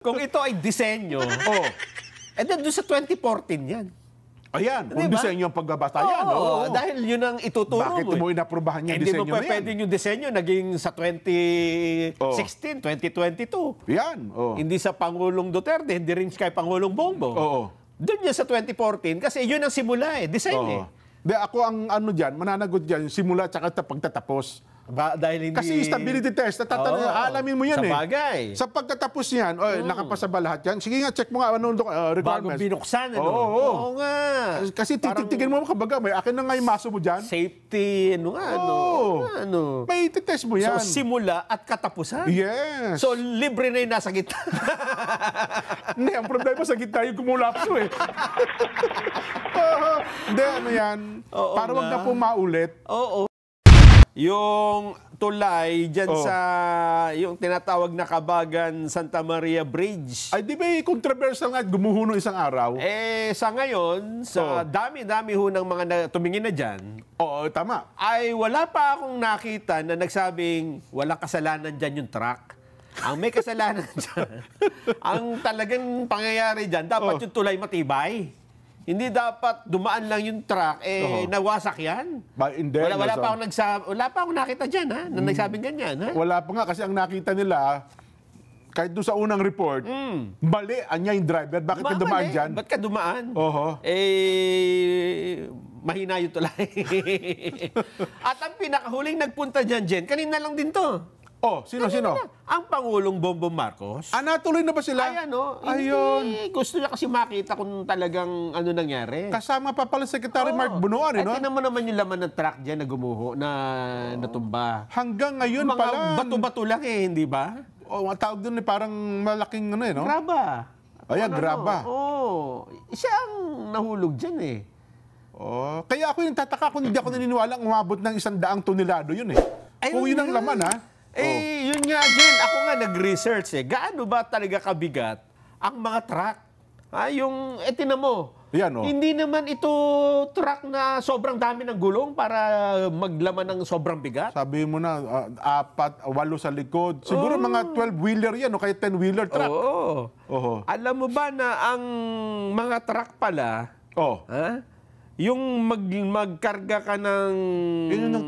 Kung ito ay disenyo, and then doon sa 2014 yan. Ayan, kung Diba? disenyo ang pagbabatayan. Oo, dahil yun ang ituturo Bakit mo. mo inaprobahan yung Hindi disenyo mo na yan? pwedeng yung disenyo naging sa 2016, 2022. Yan. Hindi sa Pangulong Duterte, hindi rin kay Pangulong Bongbong. Oo. Doon yan sa 2014 kasi yun ang simula design Di, ako ang ano dyan, mananagot dyan, yung simula at pagtatapos. Dahil hindi... Kasi stability test, aalamin mo yan sa bagay. Sa pagtatapos yan, nakapasa ba lahat yan? Sige nga, check mo nga anong requirements. Bago binuksan, ano? Oo. Oo nga. Kasi titignan mo kabaga, may akin na nga yung maso mo dyan. Safety, ano. May titest mo yan. So, simula at katapusan. Yes. So, libre na yung nasa gitna. Hindi, ang problema sa gitna yung kumulapso Hindi, ano yan. Para wag na po maulit. Oo. Yung tulay dyan sa yung tinatawag na Kabagan Santa Maria Bridge. Ay, di ba controversial nga gumuho isang araw? Sa ngayon, sa dami-dami ho ng mga tumingin na dyan, Oo, tama. ay wala pa akong nakita na nagsabing walang kasalanan dyan yung truck. Ang may kasalanan dyan, ang talagang pangyayari dyan, dapat yung tulay matibay. Hindi dapat dumaan lang yung truck, nawasak yan. Wala pa akong nakita dyan, na nagsabing ganyan, Wala pa nga kasi ang nakita nila, kahit doon sa unang report, mali, anya yung driver. Bakit ka dumaan dyan? Ba't ka dumaan? Mahina yung tulay. At ang pinakahuling nagpunta dyan, Jen, kanina lang din to. Sino? Ang Pangulong Bongbong Marcos. Natuloy na ba sila? Ayun. Gusto niya kasi makita kung talagang ano nangyari. Kasama pa pala Secretary Mark Bunuan, Tinan mo naman yung laman ng truck dyan na gumuho, na natumba. Hanggang ngayon Mga pala. bato-bato lang hindi ba? Ang tawag doon parang malaking no? Graba. Ayan, graba. Siya ang nahulog dyan Kaya ako yung tataka kung hindi ako naniniwala umabot ng 100 tonelado yun Kung yun ang laman yun nga, Jen. Ako nga nag-research Gaano ba talaga kabigat ang mga truck? Tinan mo. Yan, Hindi naman ito truck na sobrang dami ng gulong para maglaman ng sobrang bigat. Sabi mo na, 8 sa likod. Siguro mga 12-wheeler yan o kaya 10-wheeler truck. Alam mo ba na ang mga truck pala, yung magkarga ka ng... Yun yung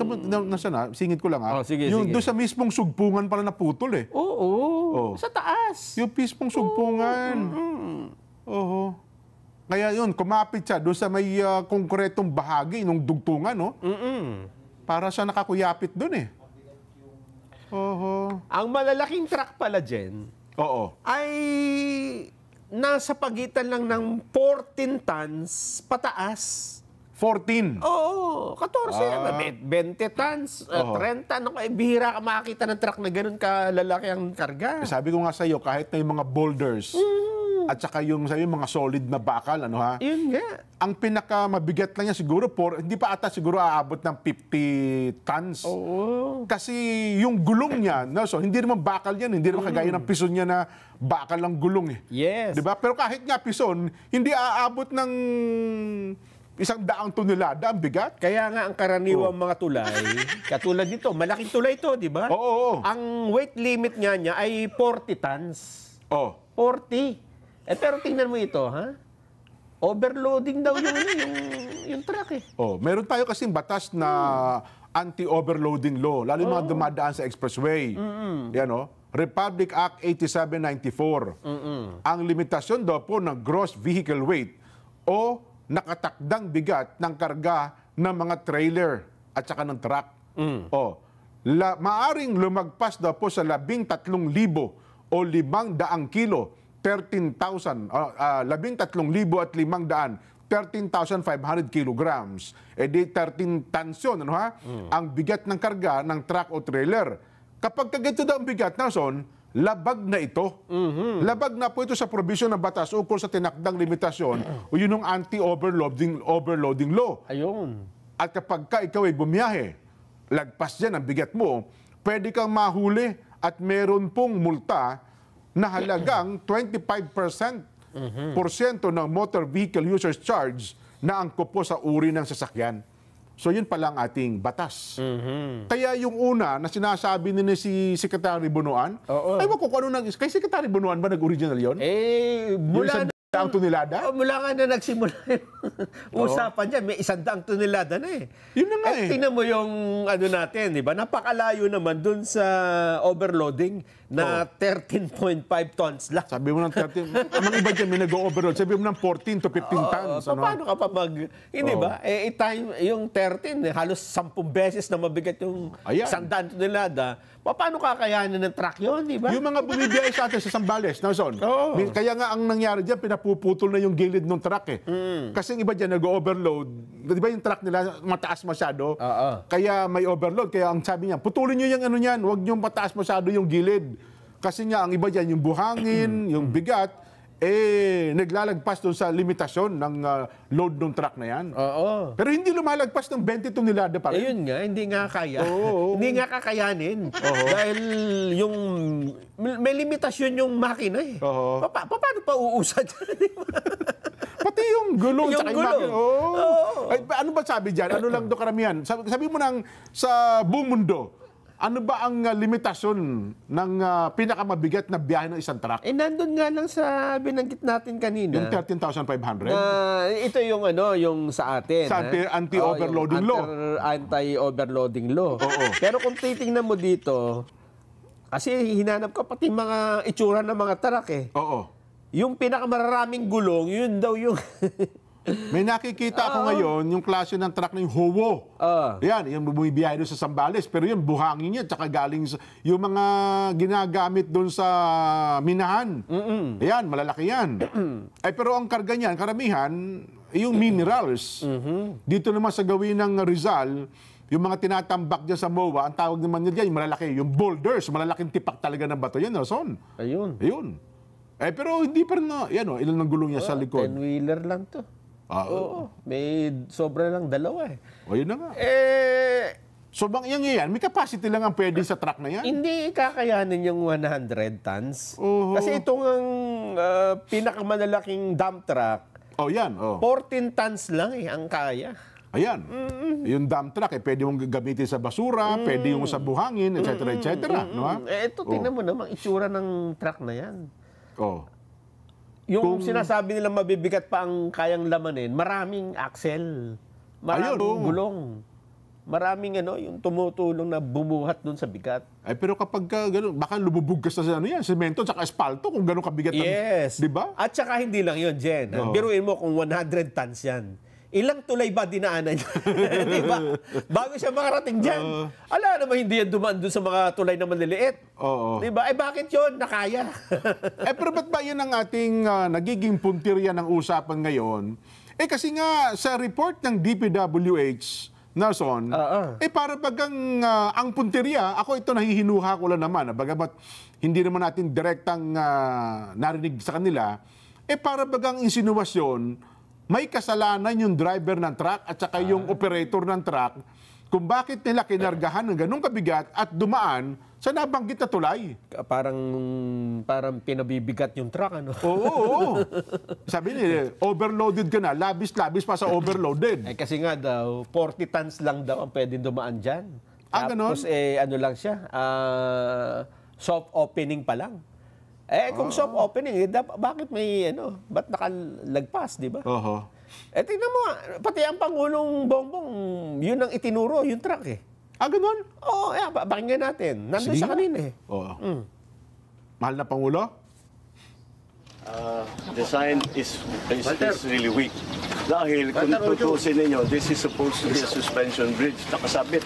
singit ko lang sige. Doon sa mismong sugpungan pala naputol Sa taas. Yung mismong sugpungan. Kaya yun, kumapit siya doon sa may konkretong bahagi ng dugtungan, Para siya nakakuyapit doon Ang malalaking truck pala, Jen, ay nasa pagitan lang ng 14 tons pataas. 14. 14. 20 tons, 30. Bihira ka makakita ng truck na ganun kalalaki ang karga. Sabi ko nga sa iyo, kahit na yung mga boulders, at saka yung mga solid na bakal, Yun nga. Ang pinakamabigat lang niya siguro, hindi pa ata siguro aabot ng 50 tons. Kasi yung gulong niya, hindi naman bakal yan, hindi naman kagaya ng pison niya na bakal ang gulong Yes. Diba? Pero kahit nga pison, hindi aabot ng 100 tonelada ang bigat. Kaya nga ang karaniwang mga tulay, katulad nito, malaking tulay ito, di ba? Ang weight limit niya ay 40 tons. 40. Pero tingnan mo ito, overloading daw yung truck Meron tayo kasing batas na anti-overloading law, lalo yung mga dumadaan sa expressway. Yan Republic Act 8794. Ang limitasyon daw po ng gross vehicle weight o nakatakdang bigat ng karga ng mga trailer at saka ng truck. Maaring lumagpas daw po sa 13,000 o 500 kilo, 13,000, 13,500, 13,500 kilograms. Di 13 tons yun, ang bigat ng karga ng truck o trailer. Kapag ganito daw ang bigat, labag na ito. Labag na po ito sa provision ng batas ukol sa tinakdang limitasyon o yun ang anti-overloading law. Ayun. At kapag ikaw ay bumiyahe, lagpas dyan ang bigat mo, pwede kang mahuli at meron pong multa na halagang 25% ng motor vehicle user's charge na angkop po sa uri ng sasakyan. So yun pala ang ating batas. Kaya yung una na sinasabi ni si Secretary Bunuan, ay wag ko kung ano kay Secretary Bunuan ba nag-original yon? Mula Ang tonelada? mula nga na nagsimula yung usapan dyan, may 100 tonelada na eh. Yun na nga Tingnan mo yung ano natin, di ba? Napakalayo naman dun sa overloading na 13.5 tons lang. Sabi mo ng 13, ang mga iba dyan may nag-overload. Sabi mo ng 14 to 15 tons. Paano ka pa hindi ba? Time, yung 13, halos 10 beses na mabigat yung Ayan. 100 tonelada. Paano kakayanin ng truck yun, di ba? Yung mga bumibiyahe sa atin sa Zambales, Nelson. Kaya nga ang nangyari dyan, pinapuputol na yung gilid ng truck eh. Kasi yung iba dyan nag-overload. Di ba yung truck nila mataas masyado? Kaya may overload. Kaya ang sabi niya, putulin nyo yung ano niyan, huwag nyo mataas masyado yung gilid. Kasi nga ang iba dyan, yung buhangin, yung bigat, naglalagpas doon sa limitasyon ng load ng truck na yan. Pero hindi lumalagpas ng 20 tonelada pa rin. Ayun nga, hindi nga kaya. Hindi nga kakayanin. Dahil yung may limitasyon yung makina eh. Paano pa uusad? Pati yung gulong. Yung tsaka gulong. makina. Ay, ano ba sabi dyan? Ano lang do karamihan? Sabi mo nang sa buong mundo, ano ba ang limitasyon ng pinakamabigat na biyahe ng isang truck? Nandun nga lang sa binanggit natin kanina. Yung 13,500? Ito yung yung sa atin. Sa anti-overloading law. Anti-overloading law. Pero kung titingnan mo dito, kasi hinanap ko pati mga itsura ng mga truck eh. Yung pinakamararaming gulong, yun daw yung... May nakikita ako ngayon, yung klase ng truck na yung Howo. Yan, yung bumibiyahe doon sa Zambales. Pero yun, buhangin yan. Tsaka galing sa, yung mga ginagamit doon sa minahan. Yan, malalaki yan. Pero ang karga niyan, karamihan, yung minerals. Dito naman sa gawin ng Rizal, yung mga tinatambak dyan sa MOA, ang tawag naman nila yung malalaki. Yung boulders, malalaking tipak talaga ng bato yan, Nelson. Ayun. Pero hindi pa rin yan ilan ng gulong niya sa likod. 10-wheeler lang to. May sobra lang 2 eh. Yun na nga. So bang yan, may capacity lang ang pwede sa truck na yan? Hindi kakayanin yung 100 tons. Kasi itong pinakamalalaking dump truck, 14 tons lang ang kaya. Ayan. Yung dump truck, pwede mong gamitin sa basura, pwede yung sa buhangin, etc. No? Ito, tingnan mo naman, itsura ng truck na yan. Kung Yung sinasabi nilang mabibigat pa ang kayang lamanin, maraming axle, maraming gulong, maraming yung tumutulong na bumuhat doon sa bigat. Pero kapag gano'n, baka lumubog ka sa semento at espalto kung gano'n kabigat. Yes. Di ba? At saka hindi lang yun, Jen. Biruin mo kung 100 tons yan. Ilang tulay ba dinaanan niya? Di ba? Bago siya makarating dyan. Ala naman hindi yan dumaan doon sa mga tulay na maliliit. Di ba? Bakit yun? Nakaya. Pero ba't ba yun ang ating nagiging puntirya ng usapan ngayon? Kasi nga sa report ng DPWH, Nelson, para bagang ang puntirya, ako ito nahihinuha ko lang naman, bagamat hindi naman natin direktang narinig sa kanila, para bagang insinuasyon, may kasalanan yung driver ng truck at saka yung operator ng truck kung bakit nila kinargahan ng ganung kabigat at dumaan sa nabanggit na tulay. Parang pinabibigat yung truck, ano? Oo. Sabi nila, overloaded ka na, labis-labis pa sa overloaded. Kasi nga daw, 40 tons lang daw ang pwedeng dumaan dyan. Ganon? Tapos ano lang siya, soft opening pa lang. Kung soft opening, bakit may ba't nakalagpas, di ba? Tingnan mo, pati ang Pangulong Bongbong, yun ang itinuro, yung truck eh. Ganon? Oo, pakinggan natin. Nandun siya kanina eh. Mahal na Pangulo? The sign is really weak. Dahil kung tutusin ninyo, this is supposed to be a suspension bridge. Nakasabit.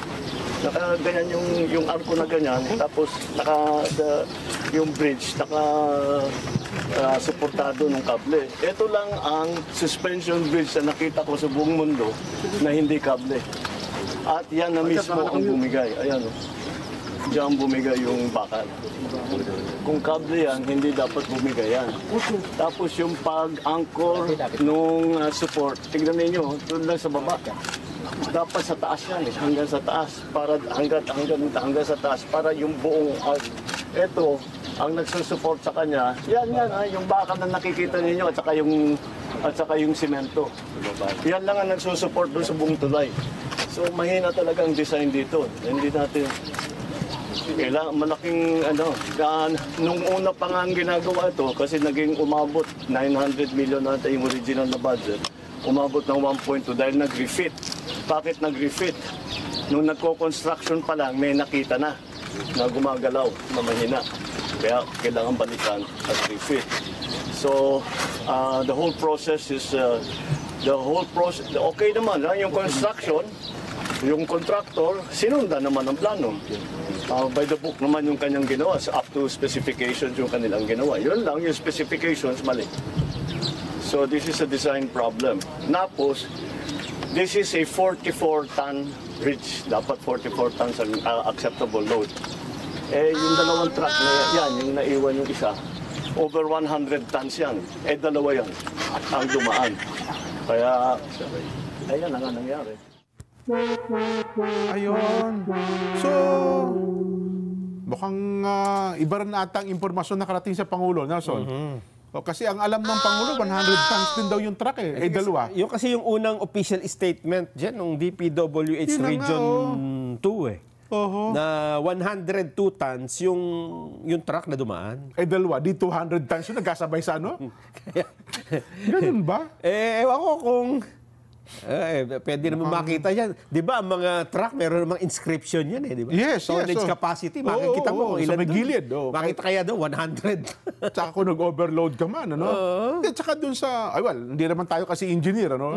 Ganyan yung arko na ganyan. Tapos yung bridge, suportado ng kable. Ito lang ang suspension bridge na nakita ko sa buong mundo na hindi kable. At yan na mismo ang bumigay. Ayan o. Diyan bumigay yung bakal. Kung kable yan, hindi dapat bumigay yan. Tapos yung pag-anchor nung support, tignan ninyo, doon lang sa baba. Dapat sa taas yan, hanggang sa taas. Para hanggang sa taas, para yung buong ito, ang nagsusupport sa kanya, yan, yung bakal na nakikita ninyo at saka yung semento. Yan lang ang nagsusupport doon sa buong tulay. So mahina talaga ang design dito. Hindi natin kailangan malaking nung una pa nga ang ginagawa ito kasi naging umabot 900 million ata yung original na budget. Umabot ng 1.2 dahil nag-refit. Bakit nag-refit? Nung nagko-construction pa lang, may nakita na gumagalaw na mahina. Kaya kailangan balikan at refit. So, the whole process is, okay naman, yung construction, yung contractor, sinundan naman ang plano. By the book naman yung kanyang ginawa, up to specifications yung kanilang ginawa. Yun lang, yung specifications, mali. So, this is a design problem. Tapos, this is a 44-ton bridge. Dapat 44 tons ang acceptable load. Yung dalawang truck na yan, yung naiwan yung isa, over 100 tons yan. Dalawa yan ang dumaan. Kaya, ayan ang nangyari. Ayun. So, mukhang iba rin ata ang impormasyon na karating sa Pangulo, Nelson. O, kasi ang alam ng Pangulo, 100 tons din daw yung truck eh. Dalawa. Yung kasi yung unang official statement dyan, ng DPWH Yun na nga, Region 2 eh. Oho. Na 102 tons yung truck na dumaan. Dalawa. Di 200 tons yung nagkasabay sa ano? Ganun ba? Ewan ko kung pwede naman makita yan. Di ba, ang mga truck, meron namang inscription yan eh. Di ba? Yes, Tonnage yes. capacity, makikita mo kung sa ilan may doon. gilid. Makita kaya doon, 100. Tsaka kung nag-overload ka man, ano? Tsaka dun sa, hindi naman tayo kasi engineer, ano?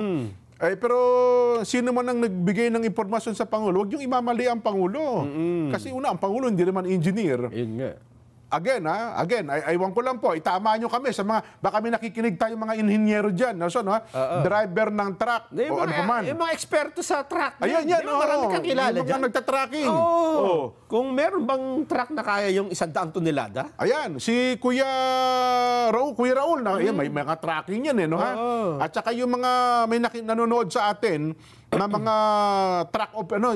Pero sino man ang nagbigay ng impormasyon sa Pangulo, huwag yung imamali ang Pangulo. Kasi una, ang Pangulo hindi naman engineer. Yun nga. Again, aywan ko lang po, itama nyo kami sa mga, baka may nakikinig tayo mga inhinyero dyan, no? Driver ng truck, o ano pa man. Yung mga eksperto sa truck. Ayan, yan, Marami kang kilala yung mga dyan. nagtatracking. Kung meron bang truck na kaya yung 100 tonelada? Ayan, si Kuya Raul, na, ayan, may mga tracking yan, no? At saka yung mga may nanonood sa atin, na mga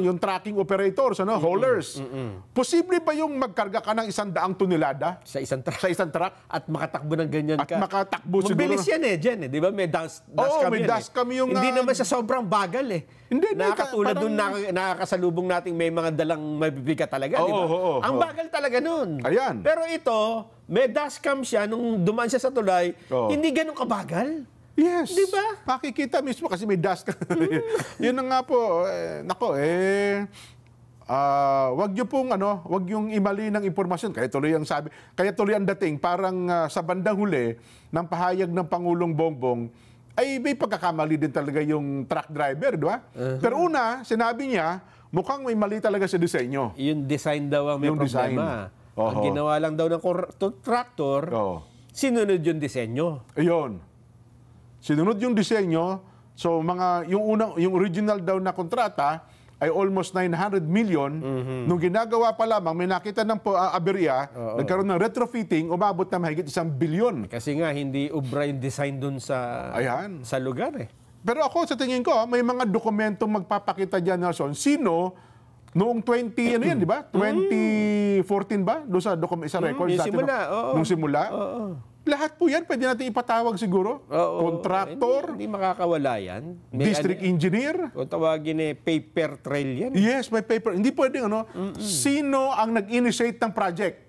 yung tracking operators, haulers. Posible ba yung magkarga ka ng 100 tonelada Sa isang truck. sa isang truck? At makatakbo ng ganyan At ka. makatakbo siguro. Mabilis yan dyan eh. Di ba? May dashcam may yan dashcam yung, Hindi naman sa sobrang bagal eh. Hindi, Nakakatulad parang- doon nakakasalubong nating may mga dalang mabibigat talaga. Di ba? Ang bagal talaga nun. Ayan. Pero ito, may dashcam siya nung dumaan siya sa tulay, hindi ganun kabagal. Yes. Di ba? Makikita mismo kasi may dust. Yun na nga po. Wag niyo pong wag yung imali ng impormasyon. Kaya tuloy ang dating parang sa bandang huli ng pahayag ng Pangulong Bongbong ay may pagkakamali din talaga yung truck driver, di ba? Pero una, sinabi niya, mukhang may mali talaga sa disenyo. Yung design daw ang may Yung problema. design. Ang ginawa lang daw ng tractor, sinunod yung disenyo. Ayun. Sinunod yung disenyo, so yung original daw na kontrata ay almost 900 million. Nung ginagawa pa lamang, may nakita ng aberya, nagkaroon ng retrofitting, umabot na mahigit 1 billion. Kasi nga, hindi ubra yung design dun sa lugar eh. Pero ako, sa tingin ko, may mga dokumentong magpapakita dyan, Nelson, sino noong 20 14 ba? Doon sa records yung dati. simula, Nung simula. Lahat po yan, pwede natin ipatawag siguro. Contractor, Hindi makakawala yan. district engineer. Kung tawagin paper trail yan. Yes, may paper. Hindi pwedeng sino ang nag-initiate ng project.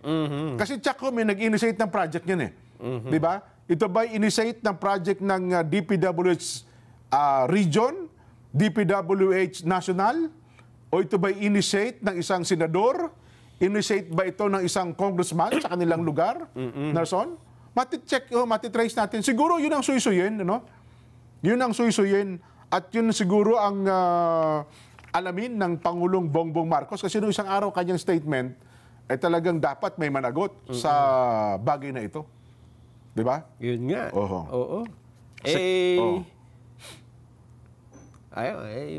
Kasi Chaco may nag-initiate ng project yan eh. Di ba? Ito ba initiate ng project ng DPWH region, DPWH national, o ito ba initiate ng isang senador? Initiate ba ito ng isang congressman sa kanilang lugar? Nelson? Mati-check, mati-trace natin. Siguro yun ang suysuyin, Yun ang suysuyin at yun siguro ang alamin ng Pangulong Bongbong Marcos kasi noong isang araw kanyang statement ay talagang dapat may managot sa bagay na ito. Di ba? Yun nga. Oo.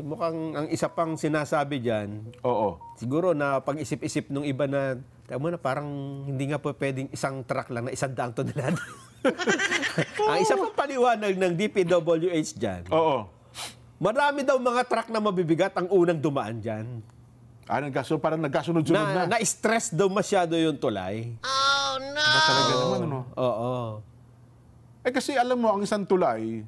Mukhang ang isa pang sinasabi dyan, siguro na pag-isip-isip nung iba na, tama na, parang hindi nga po pwedeng isang truck lang na 100 tonelada. Ang isa pang paliwanag ng DPWH dyan, marami daw mga truck na mabibigat ang unang dumaan dyan. Parang nagkasunod-sunod na. Na-stress daw masyado yung tulay. Oh, no! Ba talaga naman, Oo. Kasi alam mo, ang isang tulay,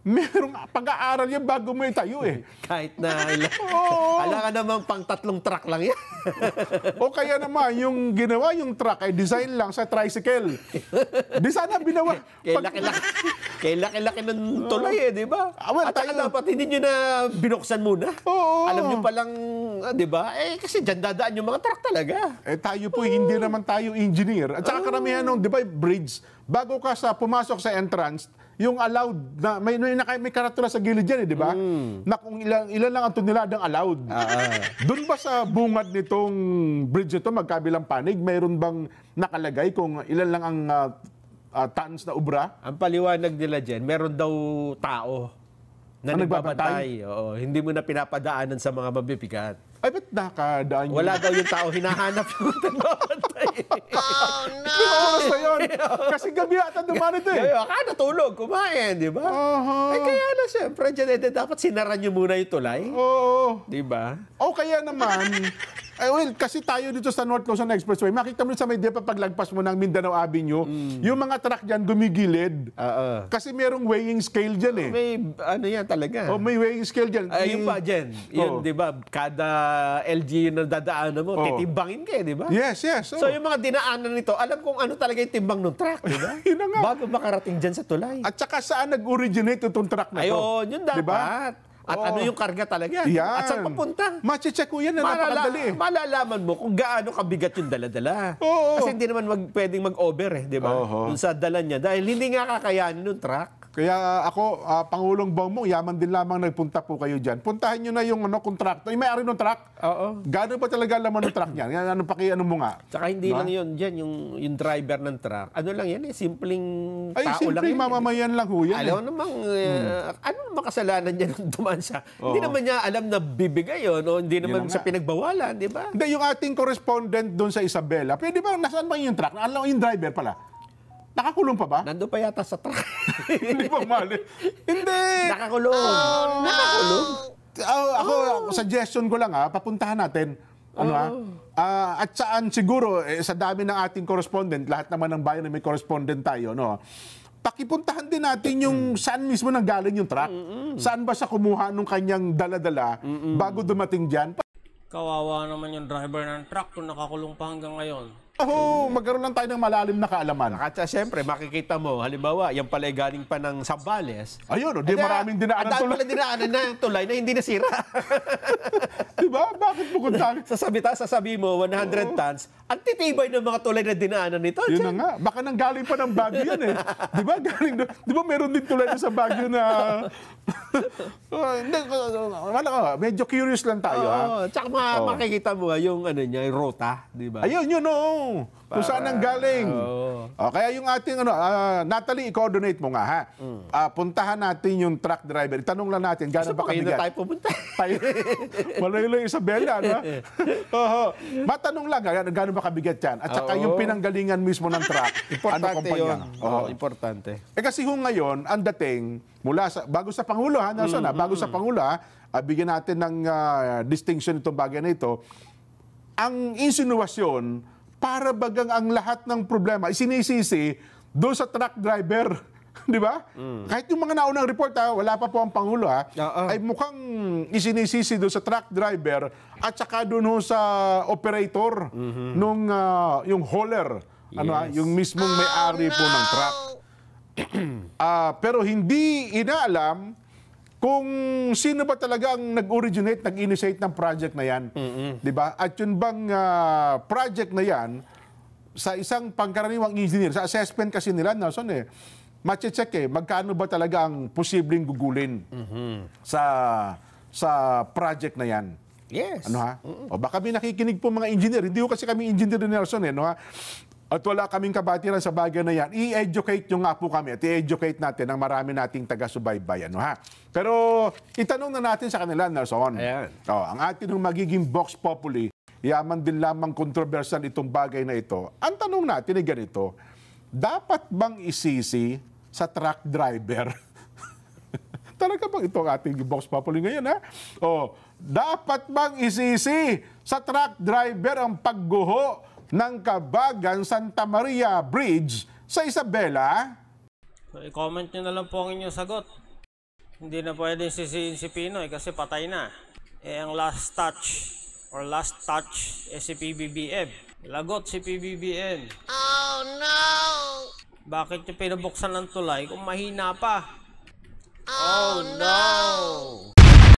merong pag-aaral yan bago mo itayo eh. Kahit na Oo. ala ka namang pang 3 truck lang yan. O kaya naman, yung ginawa yung truck ay design lang sa tricycle. Di sana binawa. Kaya laki-laki ng tulay eh, di ba? Well, At saka tayo- dapat hindi nyo na binuksan muna. Oo. Alam nyo palang, di ba? Eh, kasi dyan dadaan yung mga truck talaga. Eh tayo po, hindi naman tayo engineer. At saka karamihan nung, di ba, bridge, bago ka pumasok sa entrance, yung allowed, na may karatula sa gilid yan, di ba? Na kung ilan lang ang toneladang allowed. Doon ba sa bungad nitong bridge ito, magkabilang panig, mayroon bang nakalagay kung ilan lang ang tons na ubra? Ang paliwanag nila dyan, meron daw tao na nagbabantay. Oo, hindi mo na pinapadaanan sa mga mabibigat. Ay, ba't nakadaan yun? Wala daw yung tao, hinahanap yung nagbabantay. Yung oras na yun. Kasi gabi ata dumaan ito eh. Kaya natulog, kumain, di ba? Eh kaya na siyempre, dyan, dapat sinaran nyo muna yung tulay. Oo. Di ba? O kaya naman, kasi tayo dito sa North Luzon Expressway, makita mo sa may depa paglagpas mo ng Mindanao Avenue, yung mga truck dyan gumigilid. Kasi merong weighing scale dyan eh. May ano yan talaga. May weighing scale dyan. Yung pa dyan, yun, di ba, kada LG yung nadadaanan mo, titimbangin ka, di ba? Yes. So yung mga dinaanan nito, alam kung ano talaga yung timbang ng truck, di ba? Yun na nga. Bago makarating dyan sa tulay. At saka saan nag-originate itong truck na to? Ayun, yun dapat. Diba? At ano yung karga talaga. Yan. At saan papunta? Mache-check ko yan na napakadali. Malalaman mo kung gaano kabigat yung dala-dala. Oo. Kasi hindi naman pwedeng mag-over di ba? Dun sa dala niya. Dahil hindi nga kakayanin ng truck. Kaya ako, Pangulong Bongbong, yaman din lamang nagpunta po kayo dyan. Puntahan nyo na yung contractor. Yung may-ari ng truck. Oo. Gaano ba talaga laman ng truck niyan? Ano mo nga? Tsaka hindi lang yun dyan, yung driver ng truck. Ano lang yan simpleng tao lang simpleng yan. mamamayan lang ho yan. Alam mo namang, ano namang kasalanan niya nung dumaan siya? Hindi naman niya alam na bibigay yun, o hindi naman sa pinagbawalan, di ba? Hindi, yung ating correspondent doon sa Isabela, pwede ba, nasaan ba yung truck? Alam mo, yung driver pala. Nakakulong pa ba? Nandun pa yata sa truck. Hindi ba mali? Hindi! Nakakulong. Nakakulong. Ako, suggestion ko lang papuntahan natin. At saan siguro, sa dami ng ating correspondent, lahat naman ng bayan na may correspondent tayo, no? Pakipuntahan din natin yung saan mismo nanggaling yung truck. Saan ba siya kumuha nung kanyang dala-dala bago dumating dyan? Kawawa naman yung driver ng truck kung nakakulong pa hanggang ngayon. Magkaroon lang tayo ng malalim na kaalaman. At siyempre, makikita mo, halimbawa, yan pala ay galing pa ng Zambales. Ayun, di maraming dinaanan tulay. tulay. Pala dinaanan na yung tulay na hindi nasira. Diba? Bakit bukod sa... Sasabi mo, 100 tons, ang titibay ng mga tulay na dinaanan nito. Yun na nga. Baka nanggaling pa ng Baguio yan eh. Di ba? Galing doon. Di ba meron din tulad sa Baguio na... Hindi, medyo curious lang tayo. Tsaka makikita mo yung ano niya, yung rota, di ba? Ayun, yun o. Kung saan ang galing. Kaya yung ating, Natalie, i-coordinate mo nga ha. Puntahan natin yung truck driver. Itanong lang natin, gano'n ba Kayo na kabigat? tayo pumunta. Malayo lang Isabela, no? Matanong lang, gano'n ba kabigat yan? At saka yung pinanggalingan mismo ng truck. Importante yun. Oo, Importante. kasi ngayon, ang dating, bago sa Pangulo, Nelson, bago sa Pangulo, bigyan natin ng distinction itong bagay na ito, ang insinuasyon, para bagang ang lahat ng problema, isinisisi doon sa truck driver. Di ba? Kahit yung mga naunang report, wala pa po ang Pangulo, ay mukhang isinisisi doon sa truck driver at saka doon sa operator nung yung hauler, yung mismong may-ari po ng truck. Pero hindi inaalam kung sino ba talaga ang nag-originate, nag-initiate ng project na yan. Di ba? At yun bang project na yan, sa isang pangkaraniwang engineer, sa assessment kasi nila, Nelson, mache-check magkano ba talaga ang posibleng gugulin sa project na yan. Yes. O baka may nakikinig po mga engineer. Hindi ko kasi kami engineer ni Nelson, At wala kaming kabatiran sa bagay na yan. I-educate nyo nga po kami at i-educate natin ang marami nating taga-subaybay. Pero itanong na natin sa kanila, Nelson. Ayan. Ang ating magiging Vox Populi, yaman din lamang kontrobersyal itong bagay na ito. Ang tanong natin ay ganito, dapat bang isisi sa truck driver? Talaga bang ito ang ating Vox Populi ngayon, dapat bang isisi sa truck driver ang pagguho ng Kabagan Santa Maria Bridge sa Isabela? I-comment nyo na lang po ang inyong sagot. Hindi na pwedeng sisihin si Pinoy kasi patay na. Eh, ang last touch si PBBM. Lagot si PBBM. Oh no! Bakit yung pinabuksan ng tulay kung mahina pa? Oh no!